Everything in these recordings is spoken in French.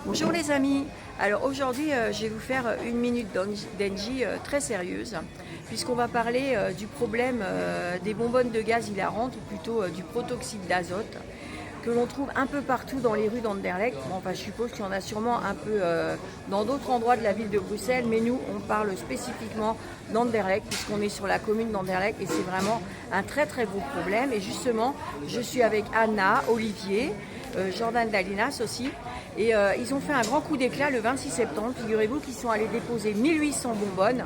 Bonjour les amis, alors aujourd'hui je vais vous faire une minute d'Engie très sérieuse puisqu'on va parler du problème des bonbonnes de gaz hilarantes ou plutôt du protoxyde d'azote que l'on trouve un peu partout dans les rues d'Anderlecht. Bon, enfin, je suppose qu'il y en a sûrement un peu dans d'autres endroits de la ville de Bruxelles, mais nous on parle spécifiquement d'Anderlecht puisqu'on est sur la commune d'Anderlecht et c'est vraiment un très très gros problème. Et justement je suis avec Anna, Olivier, Jordan Dalinas aussi. Et ils ont fait un grand coup d'éclat le 26 septembre. Figurez-vous qu'ils sont allés déposer 1800 bonbonnes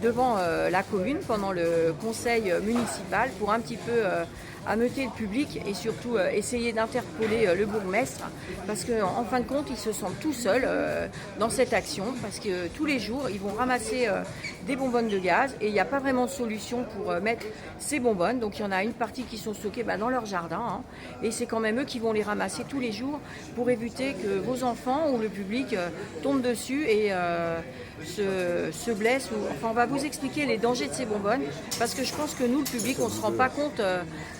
devant la commune pendant le conseil municipal pour un petit peu ameuter le public et surtout essayer d'interpeller le bourgmestre parce qu'en fin de compte ils se sentent tout seuls dans cette action parce que tous les jours ils vont ramasser des bonbonnes de gaz et il n'y a pas vraiment de solution pour mettre ces bonbonnes. Donc il y en a une partie qui sont stockées dans leur jardin hein, et c'est quand même eux qui vont les ramasser tous les jours pour éviter que vos enfants ou le public tombent dessus et se blessent. Enfin, on va vous expliquer les dangers de ces bonbonnes parce que je pense que nous, le public, on ne se rend pas compte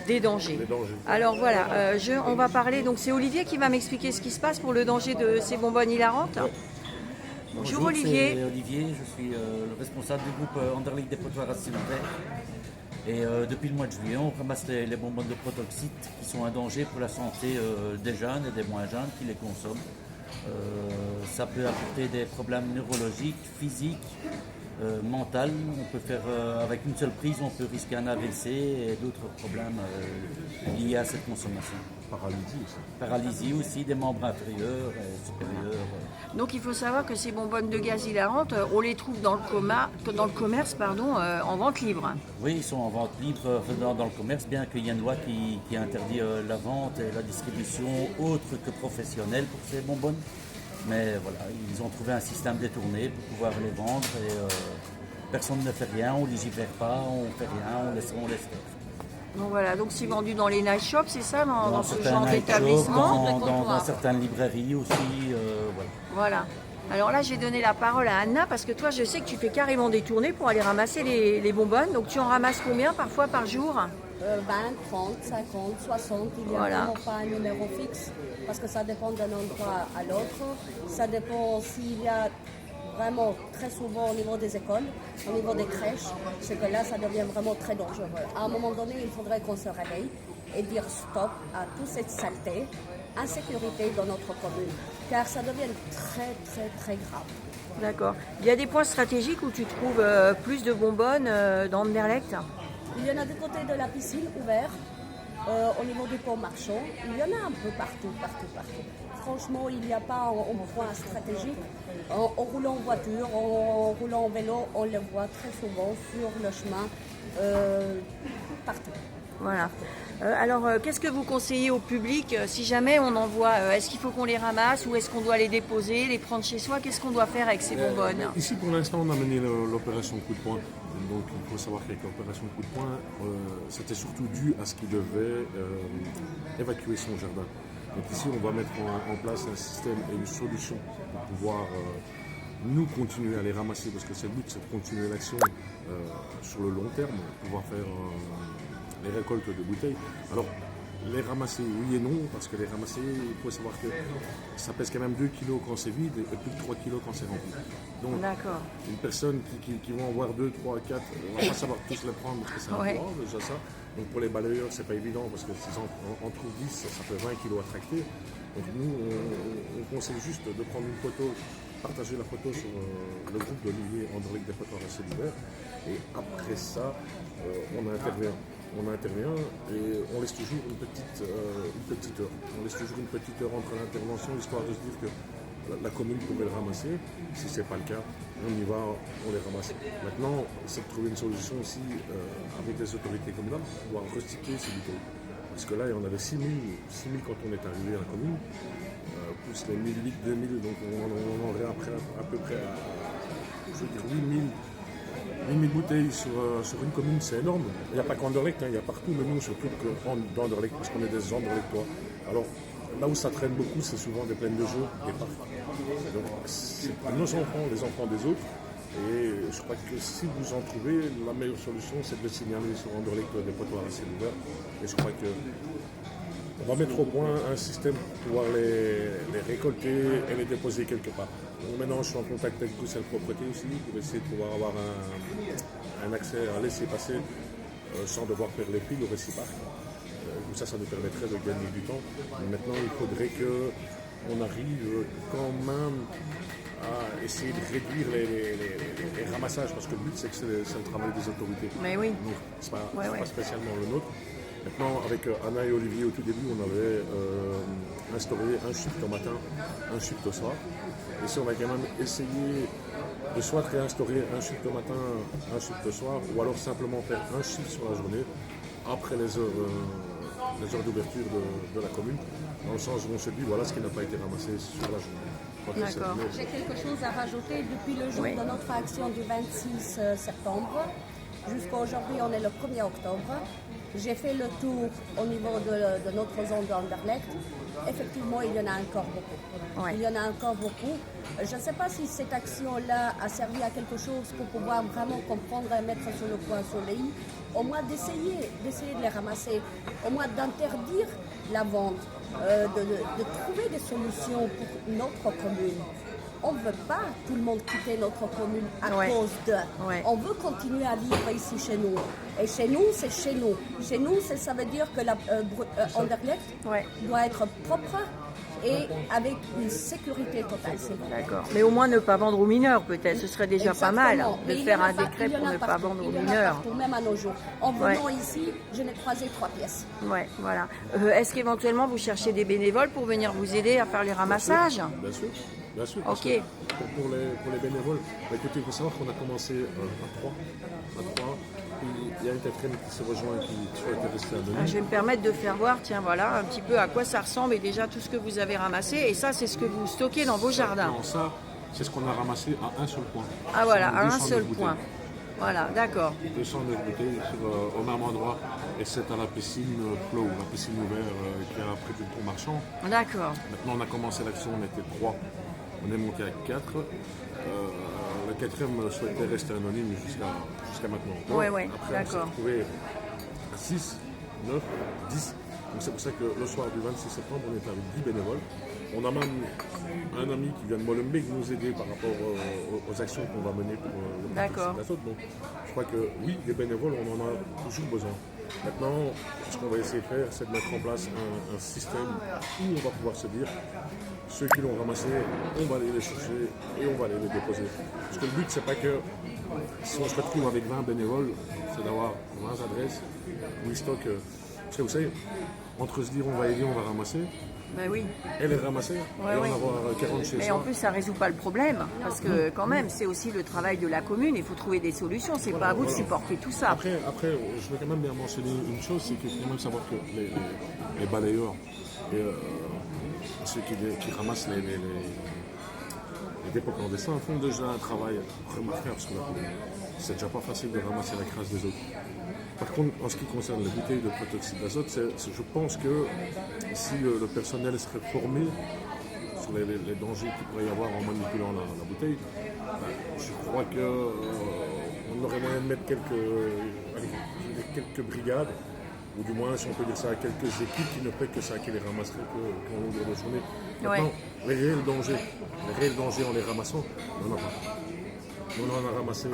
des dangers. Alors voilà, on va parler, donc c'est Olivier qui va m'expliquer ce qui se passe pour le danger de ces bonbonnes hilarantes. Ouais. Bonjour Olivier. C'est Olivier, je suis le responsable du groupe Anderlecht Dépotoir à Silver. Et depuis le mois de juillet, on ramasse les bonbonnes de protoxyde qui sont un danger pour la santé des jeunes et des moins jeunes qui les consomment. Ça peut apporter des problèmes neurologiques, physiques, mentaux. On peut faire, avec une seule prise, on peut risquer un AVC et d'autres problèmes liés à cette consommation. Paralysie aussi. Paralysie aussi des membres inférieurs et supérieurs. Donc il faut savoir que ces bonbonnes de gaz hilarantes, on les trouve dans le commerce en vente libre. Oui, ils sont en vente libre dans le commerce, bien qu'il y ait une loi qui interdit la vente et la distribution autre que professionnelle pour ces bonbonnes. Mais voilà, ils ont trouvé un système détourné pour pouvoir les vendre et personne ne fait rien, on ne légifère pas, on ne fait rien, on laisse faire. Donc voilà, donc c'est vendu dans les night shops, c'est ça, dans ce certains genre night shops, d'établissement. dans certaines librairies aussi. Voilà. Alors là, j'ai donné la parole à Anna parce que toi, je sais que tu fais carrément des tournées pour aller ramasser les bonbonnes. Donc tu en ramasses combien parfois par jour? 20, 30, 50, 60, il n'y a vraiment pas un numéro fixe parce que ça dépend d'un endroit à l'autre. Ça dépend s'il y a vraiment très souvent au niveau des écoles, au niveau des crèches, c'est que là ça devient vraiment très dangereux. À un moment donné, il faudrait qu'on se réveille et dire stop à toute cette saleté, insécurité dans notre commune, car ça devient très très très grave. D'accord. Il y a des points stratégiques où tu trouves plus de bonbonnes dans Anderlecht? Il y en a du côté de la piscine ouverte, au niveau du pont marchand. Il y en a un peu partout. Franchement, il n'y a pas un point stratégique. En roulant en voiture, en roulant en vélo, on le voit très souvent sur le chemin, partout. Voilà. Alors, qu'est-ce que vous conseillez au public si jamais on en voit? Est-ce qu'il faut qu'on les ramasse ou est-ce qu'on doit les déposer, les prendre chez soi? Qu'est-ce qu'on doit faire avec ces bonbonnes? Ici, pour l'instant, on a mené l'opération coup de poing. Donc, il faut savoir qu'avec l'opération coup de poing, c'était surtout dû à ce qu'il devait évacuer son jardin. Donc ici, on va mettre en place un système et une solution pour pouvoir nous continuer à les ramasser, parce que c'est le but, c'est de continuer l'action sur le long terme, pouvoir faire les récoltes de bouteilles. Alors, les ramasser, oui et non, parce que les ramasser, il faut savoir que ça pèse quand même 2 kilos quand c'est vide et plus de 3 kilos quand c'est rempli. Donc, une personne qui va en voir 2, 3, 4, on va pas savoir tous les prendre parce que c'est un poids, déjà ça. Donc pour les balayeurs, c'est pas évident parce que s'ils en trouvent 10, ça fait 20 kilos à tracter. Donc nous, on conseille juste de prendre une photo, partager la photo sur le groupe d'Olivier Anderlecht Dépotoir à Silver. Et après ça, on intervient et on laisse toujours une petite heure. On laisse toujours une petite heure entre l'intervention, histoire de se dire que la commune pourrait le ramasser. Si ce n'est pas le cas, on y va, on les ramasse. Maintenant, c'est de trouver une solution aussi avec les autorités communales pour pouvoir recycler ces bouteilles. Parce que là, il y en avait 6 000 quand on est arrivé à la commune, plus les 1000 litres, 2000, donc on en aurait après à peu près à 8 000 bouteilles sur une commune, c'est énorme. Il n'y a pas qu'Anderlecht, il y a partout, mais nous, surtout d'Anderlecht, parce qu'on est des Anderlechtois. Alors, là où ça traîne beaucoup, c'est souvent des plaines de jeux, des parcs. Donc, c'est nos enfants, les enfants des autres. Et je crois que si vous en trouvez, la meilleure solution, c'est de le signaler sur Anderlecht Dépotoir à Silver. Et je crois que On va mettre au point un système pour pouvoir les récolter et les déposer quelque part. Donc maintenant, je suis en contact avec Bruxelles Propreté aussi pour essayer de pouvoir avoir un accès à laisser passer sans devoir faire les prix au réciparc. Ça nous permettrait de gagner du temps. Mais maintenant, il faudrait qu'on arrive quand même à essayer de réduire les ramassages, parce que le but, c'est que c'est le travail des autorités. Mais oui. Donc, ce n'est pas spécialement le nôtre. Maintenant, avec Anna et Olivier, au tout début, on avait instauré un shift au matin, un shift au soir. Et si on a quand même essayé de soit réinstaurer un shift au matin, un shift au soir, ou alors simplement faire un shift sur la journée, après les heures d'ouverture de la commune, dans le sens où on se dit, voilà ce qui n'a pas été ramassé sur la journée. D'accord. J'ai quelque chose à rajouter. Depuis le jour de notre action du 26 septembre, jusqu'à aujourd'hui, on est le 1er octobre. J'ai fait le tour au niveau de notre zone d'Anderlecht. Effectivement, il y en a encore beaucoup. Ouais. Il y en a encore beaucoup. Je ne sais pas si cette action-là a servi à quelque chose pour pouvoir vraiment comprendre et mettre sur le point soleil. Au moins d'essayer de les ramasser, au moins d'interdire la vente, de trouver des solutions pour notre commune. On ne veut pas tout le monde quitter notre commune à cause de. Ouais. On veut continuer à vivre ici chez nous. Et chez nous, c'est chez nous. Chez nous, ça veut dire que Anderlecht doit être propre et avec une sécurité totale. D'accord. Mais au moins ne pas vendre aux mineurs, peut-être. Ce serait déjà Exactement. pas mal de Mais faire un décret pour ne pas partout. vendre aux Il y en a mineurs. partout, même à nos jours. En venant ici, je n'ai croisé 3 pièces. Ouais, voilà. Est-ce qu'éventuellement vous cherchez des bénévoles pour venir vous aider à faire les ramassages? Bien sûr. Bien sûr. Ok. Pour les bénévoles, écoutez, il faut savoir qu'on a commencé à 3. Il y a une quatrième qui se rejoint et qui souhaite rester à Denis. Je vais me permettre de faire voir, tiens, voilà, un petit peu à quoi ça ressemble et déjà tout ce que vous avez ramassé. Et ça, c'est ce que vous stockez dans vos jardins. Non, ça, c'est ce qu'on a ramassé à un seul point. Ah voilà, à un 209 seul bouteilles. point. Voilà, d'accord. 209 bouteilles au même endroit. Et c'est à la piscine Flow, la piscine ouverte qui est près du pont marchand. D'accord. Maintenant, on a commencé l'action, on était 3. On est monté à 4. Le quatrième souhaitait rester anonyme jusqu'à maintenant. Ouais, Après, on s'est d'accord. retrouvé à 6, 9, 10. Donc c'est pour ça que le soir du 26 septembre, on était avec 10 bénévoles. On a même un ami qui vient de Molenbeek nous aider par rapport aux actions qu'on va mener pour le D'accord. protoxyde d'azote. Donc je crois que oui, les bénévoles, on en a toujours besoin. Maintenant, ce qu'on va essayer de faire, c'est de mettre en place un système où on va pouvoir se dire, ceux qui l'ont ramassé, on va aller les chercher et on va aller les déposer. Parce que le but, c'est pas que si on se retrouve avec 20 bénévoles, c'est d'avoir 20 adresses où ils stockent. Parce que vous savez, entre se dire on va aider, on va ramasser, Ben oui. et les ramasser, et en avoir 40 chez Mais soi. en plus, ça ne résout pas le problème. Parce que quand même, c'est aussi le travail de la commune. Il faut trouver des solutions. C'est pas à vous de supporter tout ça. Après, je veux quand même bien mentionner une chose, c'est qu'il faut quand même savoir que les balayeurs et ceux qui ramassent les dépôts clandestins font déjà un travail remarquable sur la commune. C'est déjà pas facile de ramasser la crasse des autres. Par contre, en ce qui concerne les bouteilles de protoxyde d'azote, je pense que si le personnel serait formé sur les dangers qu'il pourrait y avoir en manipulant la bouteille, je crois qu'on aurait moyen de mettre quelques brigades, ou du moins, si on peut dire ça, quelques équipes qui ne feraient que ça, qui les ramasseraient qu'en longueur de journée. Maintenant, les réels dangers en les ramassant, on n'en a pas. On en a ramassé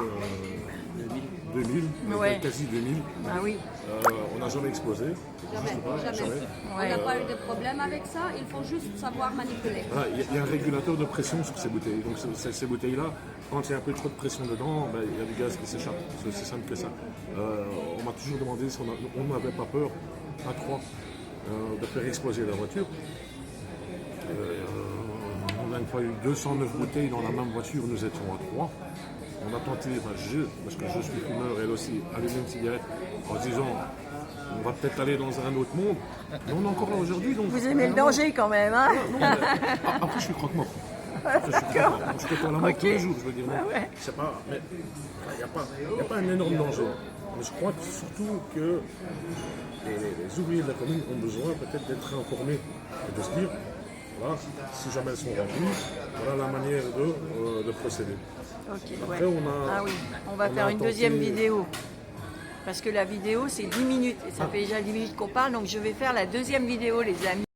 2000, quasi 2000. Ah oui. On n'a jamais explosé. Jamais. On n'a pas eu de problème avec ça, il faut juste savoir manipuler. Voilà, il y a un régulateur de pression sur ces bouteilles. Donc ces bouteilles-là, quand il y a un peu trop de pression dedans, il y a du gaz qui s'échappe. C'est aussi simple que ça. On m'a toujours demandé si on n'avait pas peur, à 3, de faire exploser la voiture. On a une fois eu 209 bouteilles dans la même voiture, nous étions à 3. On a tenté, parce que je suis fumeur, elle aussi, allumer une cigarette en se disant on va peut-être aller dans un autre monde. Mais on est encore là aujourd'hui. Donc, Vous aimez le danger quand même, hein? Après, je suis croque-mort. Je côtoie la mort tous les jours, je veux dire. C'est pas, mais il n'y a pas un énorme danger. Mais je crois que surtout que les ouvriers de la commune ont besoin peut-être d'être informés et de se dire voilà, si jamais elles sont remplies, voilà la manière de procéder. Ok, Après, ouais. Ah oui, on va faire une deuxième vidéo. parce que la vidéo c'est 10 minutes et ça fait déjà 10 minutes qu'on parle, donc je vais faire la deuxième vidéo les amis.